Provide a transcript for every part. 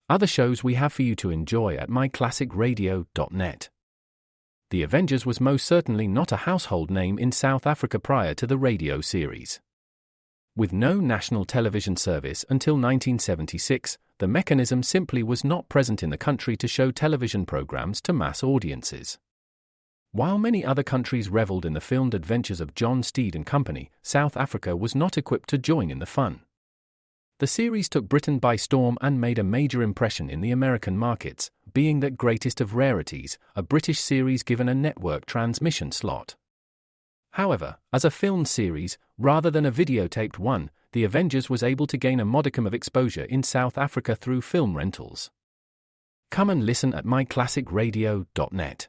other shows we have for you to enjoy at myclassicradio.net. The Avengers was most certainly not a household name in South Africa prior to the radio series. With no national television service until 1976, the mechanism simply was not present in the country to show television programs to mass audiences. While many other countries reveled in the filmed adventures of John Steed and company, South Africa was not equipped to join in the fun. The series took Britain by storm and made a major impression in the American markets, being that greatest of rarities, a British series given a network transmission slot. However, as a filmed series, rather than a videotaped one, The Avengers was able to gain a modicum of exposure in South Africa through film rentals. Come and listen at myclassicradio.net.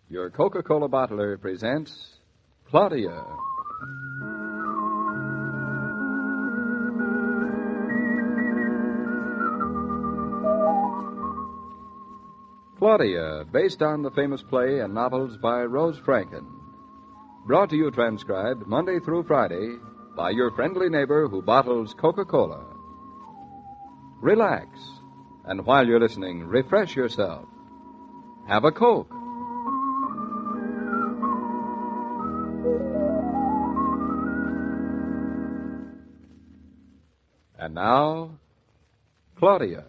Your Coca-Cola bottler presents Claudia. Claudia, based on the famous play and novels by Rose Franken. Brought to you transcribed Monday through Friday by your friendly neighbor who bottles Coca-Cola. Relax, and while you're listening, refresh yourself. Have a Coke. And now, Claudia.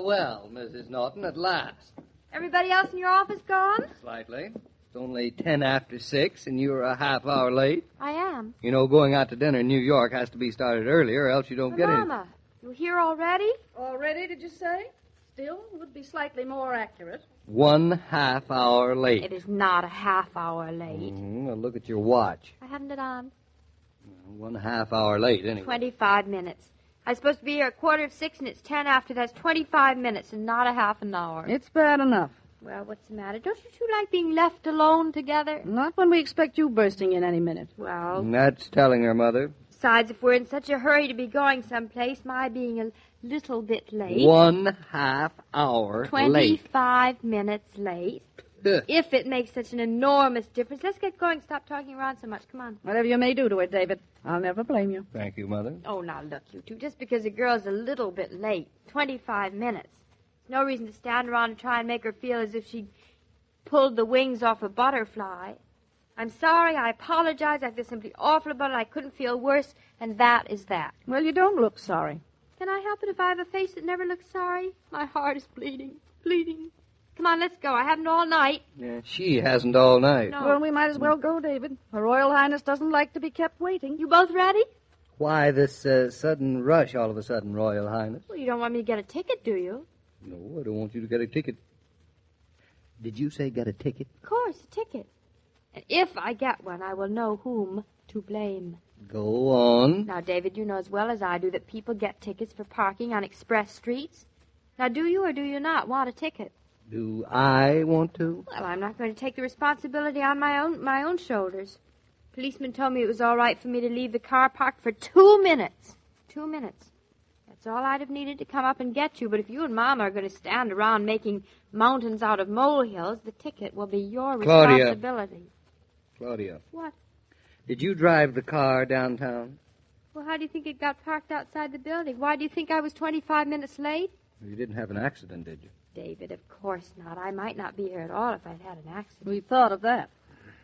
Well, Mrs. Norton, at last. Everybody else in your office gone? Slightly. It's only 10 after 6, and you're a half hour late. I am. You know, going out to dinner in New York has to be started earlier, or else you don't get it. Mama, you here already? Already, did you say? Still, would be slightly more accurate. 1/2 hour late. It is not a half hour late. Well, look at your watch. I haven't it on. 1/2 hour late, anyway. 25 minutes. I'm supposed to be here at 5:45, and it's 10 after. That's 25 minutes and not a half an hour. It's bad enough. Well, what's the matter? Don't you two like being left alone together? Not when we expect you bursting in any minute. Well, That's telling her, Mother. besides, if we're in such a hurry to be going someplace, my being a little bit late. 1/2 hour late. 25 minutes late. If it makes such an enormous difference, let's get going. Stop talking around so much. Come on. Whatever you may do to it, David, I'll never blame you. Thank you, Mother. Oh, now look, you two. Just because a girl's a little bit late, 25 minutes, there's no reason to stand around and try and make her feel as if she'd pulled the wings off a butterfly. I'm sorry. I apologize. I feel simply awful about it. I couldn't feel worse, and that is that. Well, you don't look sorry. Can I help it if I have a face that never looks sorry? My heart is bleeding. Come on, let's go. I haven't all night. Yeah, she hasn't all night. No. Well, we might as well go, David. Her Royal Highness doesn't like to be kept waiting. You both ready? Why this sudden rush all of a sudden, Royal Highness? Well, you don't want me to get a ticket, do you? No, I don't want you to get a ticket. Did you say get a ticket? Of course, a ticket. And if I get one, I will know whom to blame. Go on. Now, David, you know as well as I do that people get tickets for parking on express streets. Now, do you or do you not want a ticket? Do I want to? Well, I'm not going to take the responsibility on my own shoulders. Policeman told me it was all right for me to leave the car parked for 2 minutes. 2 minutes. That's all I'd have needed to come up and get you. But if you and Mama are going to stand around making mountains out of molehills, the ticket will be your responsibility. Claudia. What? Did you drive the car downtown? Well, how do you think it got parked outside the building? Why do you think I was 25 minutes late? You didn't have an accident, did you? David, of course not. I might not be here at all if I'd had an accident. We thought of that.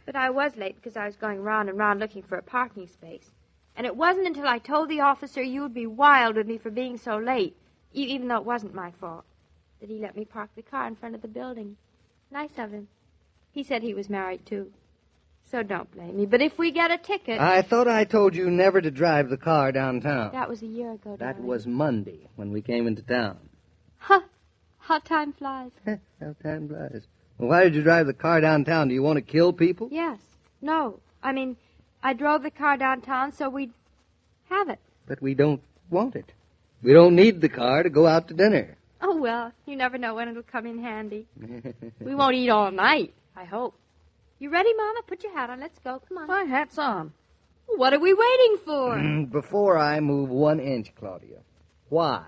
But I was late because I was going round and round looking for a parking space. And it wasn't until I told the officer you would be wild with me for being so late, even though it wasn't my fault, that he let me park the car in front of the building. Nice of him. He said he was married, too. So don't blame me. But if we get a ticket... I thought I told you never to drive the car downtown. That was a year ago, That darling. was Monday when we came into town. Huh. How time flies. How time flies. Well, why did you drive the car downtown? Do you want to kill people? Yes. No. I mean, I drove the car downtown so we'd have it. But we don't want it. We don't need the car to go out to dinner. Oh, well, you never know when it'll come in handy. We won't eat all night, I hope. You ready, Mama? Put your hat on. Let's go. Come on. My hat's on. What are we waiting for? Before I move 1 inch, Claudia, why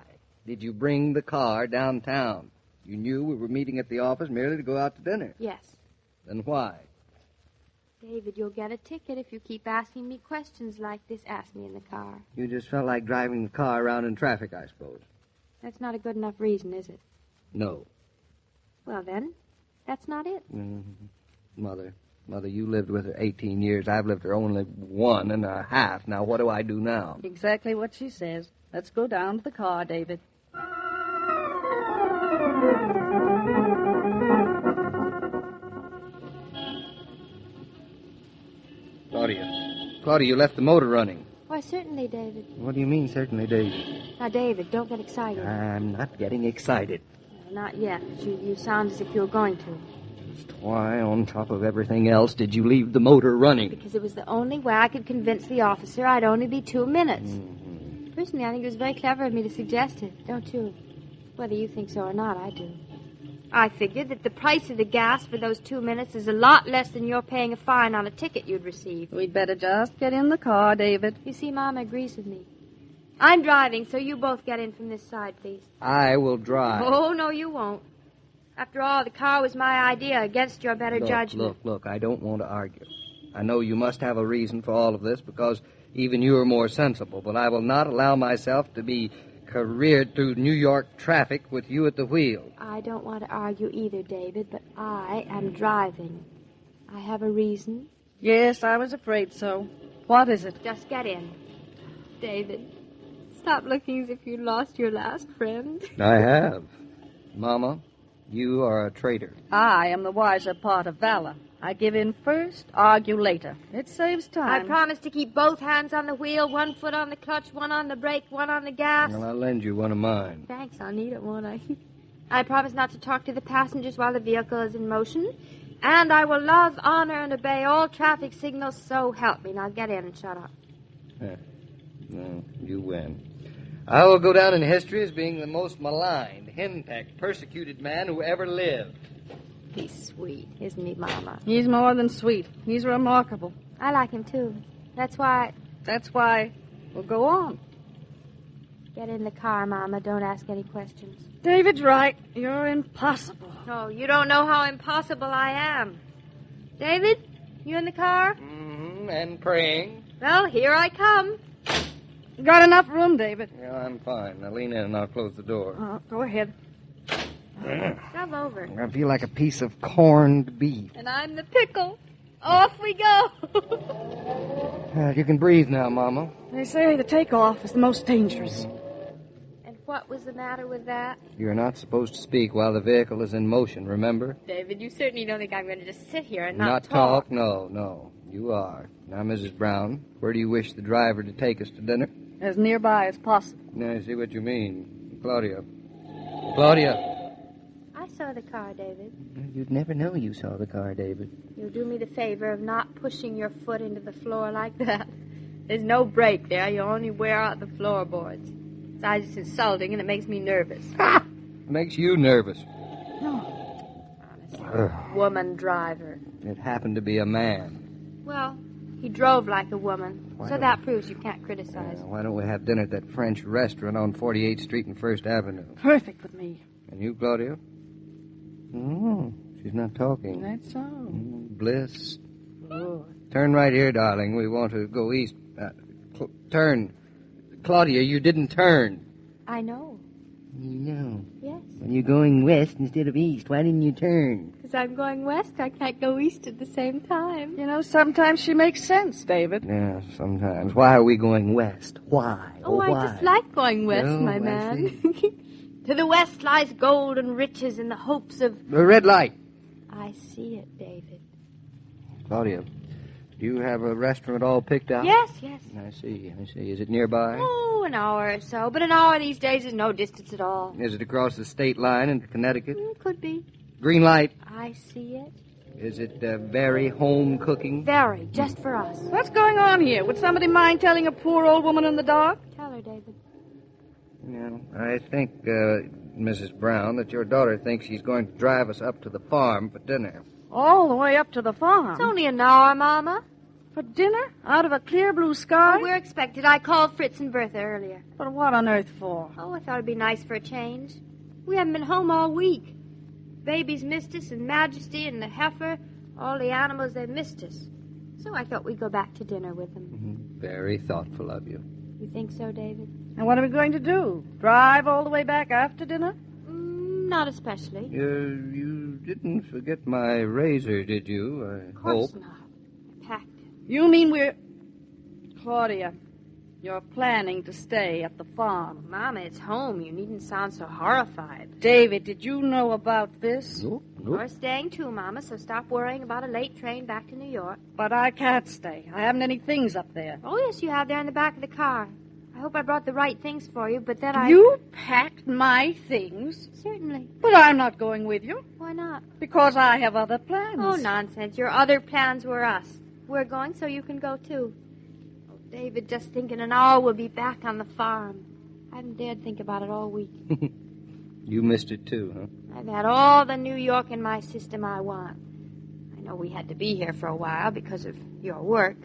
Did you bring the car downtown? You knew we were meeting at the office merely to go out to dinner. Yes. Then why? David, you'll get a ticket if you keep asking me questions like this. Ask me in the car. You just felt like driving the car around in traffic, I suppose. That's not a good enough reason, is it? No. Well, then, that's not it. Mother, you lived with her 18 years. I've lived her only 1.5. Now, what do I do now? Exactly what she says. Let's go down to the car, David. Claudia, you left the motor running. Why, certainly, David. What do you mean, certainly, David? Now, David, don't get excited. I'm not getting excited. No, not yet. You sound as if you were going to. Just why, on top of everything else, did you leave the motor running? Because it was the only way I could convince the officer I'd only be 2 minutes. Personally, I think it was very clever of me to suggest it, don't you? Whether you think so or not, I do. I figured that the price of the gas for those 2 minutes is a lot less than you're paying a fine on a ticket you'd receive. We'd better just get in the car, David. You see, Mom agrees with me. I'm driving, so you both get in from this side, please. I will drive. Oh, no, you won't. After all, the car was my idea against your better judgment. Look, I don't want to argue. I know you must have a reason for all of this because even you are more sensible, but I will not allow myself to be careered through New York traffic with you at the wheel. I don't want to argue either, David, but I am driving. I have a reason. Yes, I was afraid so. What is it? Just get in. David, stop looking as if you lost your last friend. I have. Mama, you are a traitor. I am the wiser part of valor. I give in first, argue later. It saves time. I promise to keep both hands on the wheel, 1 foot on the clutch, 1 on the brake, 1 on the gas. Well, I'll lend you one of mine. Thanks, I'll need it, won't I? I promise not to talk to the passengers while the vehicle is in motion. And I will love, honor, and obey all traffic signals, so help me. Now get in and shut up. No, you win. I will go down in history as being the most maligned, henpecked, persecuted man who ever lived. He's sweet, isn't he, Mama? He's more than sweet. He's remarkable. I like him, too. That's why... We'll go on. Get in the car, Mama. Don't ask any questions. David's right. You're impossible. Oh, you don't know how impossible I am. David, you in the car? And praying. Well, here I come. Got enough room, David? Yeah, I'm fine. Now lean in and I'll close the door. Go ahead. Shove over. I feel like a piece of corned beef. And I'm the pickle. Off we go. You can breathe now, Mama. They say the takeoff is the most dangerous. And what was the matter with that? You're not supposed to speak while the vehicle is in motion, remember? David, you certainly don't think I'm going to just sit here and not talk? No. You are. Now, Mrs. Brown, where do you wish the driver to take us to dinner? As nearby as possible. Now, I see what you mean. Claudia. I saw the car, David. You'd never know you saw the car, David. You'll do me the favor of not pushing your foot into the floor like that. There's no brake there. You only wear out the floorboards. Besides, it's insulting, and it makes me nervous. It makes you nervous. No. Honestly, woman driver. It happened to be a man. Well, he drove like a woman, that proves you can't criticize. Why don't we have dinner at that French restaurant on 48th Street and 1st Avenue? Perfect with me. And you, Claudia? Oh, she's not talking. That's so. Bliss. Oh. Turn right here, darling. We want to go east. Turn. Claudia, you didn't turn. I know. You know. Yes. When you're going west instead of east, why didn't you turn? Because I'm going west. I can't go east at the same time. You know, sometimes she makes sense, David. Yeah, sometimes. Why are we going west? Why? I just like going west, my man. To the west lies gold and riches and the hopes of... The red light. I see it, David. Claudia, do you have a restaurant all picked out? Yes. I see. Is it nearby? Oh, an hour or so. But an hour these days is no distance at all. Is it across the state line into Connecticut? Could be. Green light. I see it. Is it very home cooking? Very, just for us. What's going on here? Would somebody mind telling a poor old woman in the dark? Tell her, David. Yeah, I think, Mrs. Brown, that your daughter thinks she's going to drive us up to the farm for dinner. All the way up to the farm? It's only an hour, Mama. For dinner? Out of a clear blue sky? Oh, we're expected. I called Fritz and Bertha earlier. But what on earth for? Oh, I thought it'd be nice for a change. We haven't been home all week. Baby's missed us, and Majesty and the heifer, all the animals, they've missed us. So I thought we'd go back to dinner with them. Very thoughtful of you. You think so, David? And what are we going to do? Drive all the way back after dinner? Not especially. You didn't forget my razor, did you? I Of course hope. not. I packed it. You mean we're... Claudia, you're planning to stay at the farm. Mama, it's home. You needn't sound so horrified. David, did you know about this? Nope. We're staying too, Mama, so stop worrying about a late train back to New York. But I can't stay. I haven't any things up there. Oh, yes, you have there in the back of the car. I hope I brought the right things for you, but then You packed my things? Certainly. But I'm not going with you. Why not? Because I have other plans. Oh, nonsense. Your other plans were us. We're going, so you can go, too. Oh, David, just thinking an hour we'll be back on the farm. I haven't dared think about it all week. You missed it, too, huh? I've had all the New York in my system I want. I know we had to be here for a while because of your work.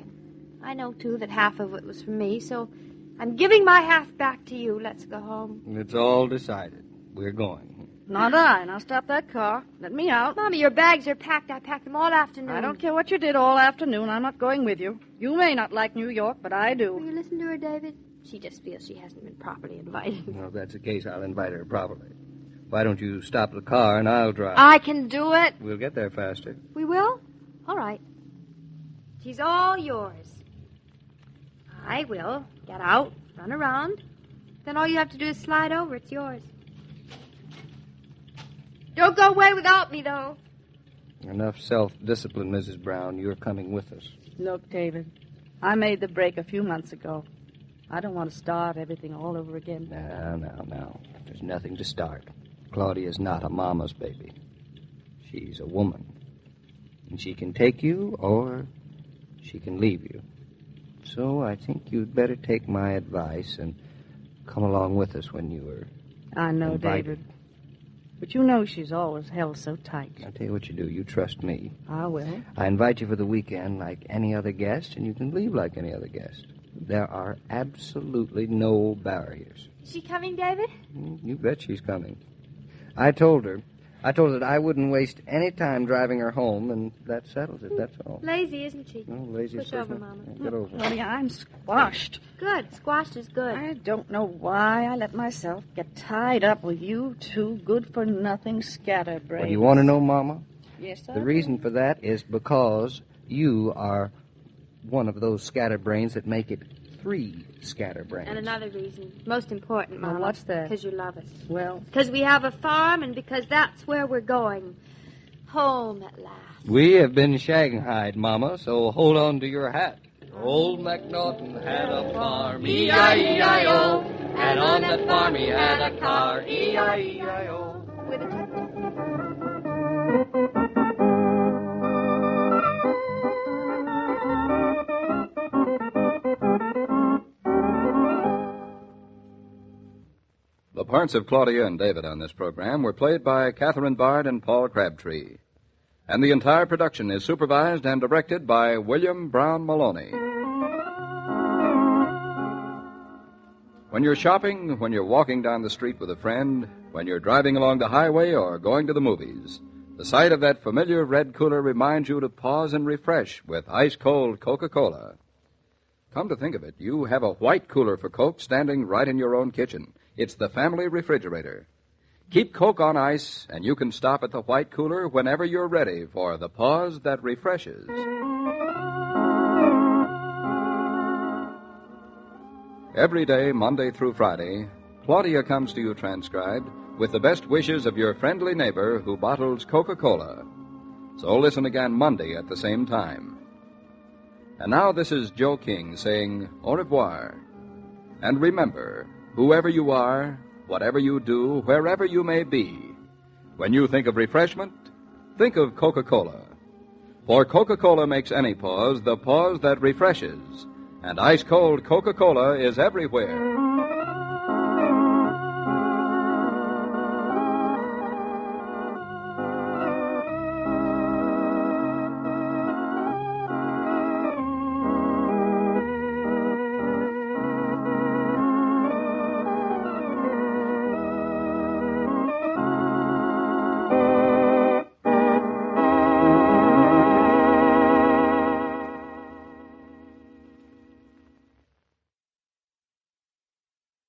I know, too, that half of it was for me, so I'm giving my half back to you. Let's go home. It's all decided. We're going. Not I. Now stop that car. Let me out. Mommy, your bags are packed. I packed them all afternoon. I don't care what you did all afternoon. I'm not going with you. You may not like New York, but I Will do. you listen to her, David? She just feels she hasn't been properly invited. Well, if that's the case, I'll invite her properly. Why don't you stop the car and I'll drive? I can do it. We'll get there faster. We will? All right. She's all yours. I will. Get out, run around. Then all you have to do is slide over. It's yours. Don't go away without me, though. Enough self-discipline, Mrs. Brown. You're coming with us. Look, David, I made the break a few months ago. I don't want to start everything all over again. Now. There's nothing to start. Claudia's not a mama's baby. She's a woman. And she can take you or she can leave you. So I think you'd better take my advice and come along with us when you are I know, invited. David. But you know she's always held so tight. I'll tell you what you do. You trust me. I will. I invite you for the weekend like any other guest, and you can leave like any other guest. There are absolutely no barriers. Is she coming, David? You bet she's coming. I told her that I wouldn't waste any time driving her home, and that settles it, that's all. Lazy, isn't she? No, lazy Push person. over, Mama. Get over. Claudia, I'm squashed. Good. Squashed is good. I don't know why I let myself get tied up with you two good-for-nothing scatterbrains. Well, you want to know, Mama? Yes, sir. The reason for that is because you are one of those scatterbrains that make it 3 scatterbrains. And another reason, most important, Well, Mama. what's that? Because you love us. Well, Because we have a farm and because that's where we're going. Home at last. We have been shanghaied, Mama, so hold on to your hat. Old MacNaughton had a farm, E-I-E-I-O, and on that farm he had a car, E-I-E-I-O. With a The parts of Claudia and David on this program were played by Catherine Bard and Paul Crabtree. And the entire production is supervised and directed by William Brown Maloney. When you're shopping, when you're walking down the street with a friend, when you're driving along the highway or going to the movies, the sight of that familiar red cooler reminds you to pause and refresh with ice-cold Coca-Cola. Come to think of it, you have a white cooler for Coke standing right in your own kitchen. It's the family refrigerator. Keep Coke on ice, and you can stop at the white cooler whenever you're ready for the pause that refreshes. Every day, Monday through Friday, Claudia comes to you transcribed with the best wishes of your friendly neighbor who bottles Coca-Cola. So listen again Monday at the same time. And now this is Joe King saying au revoir. And remember, whoever you are, whatever you do, wherever you may be, when you think of refreshment, think of Coca-Cola. For Coca-Cola makes any pause the pause that refreshes, and ice-cold Coca-Cola is everywhere.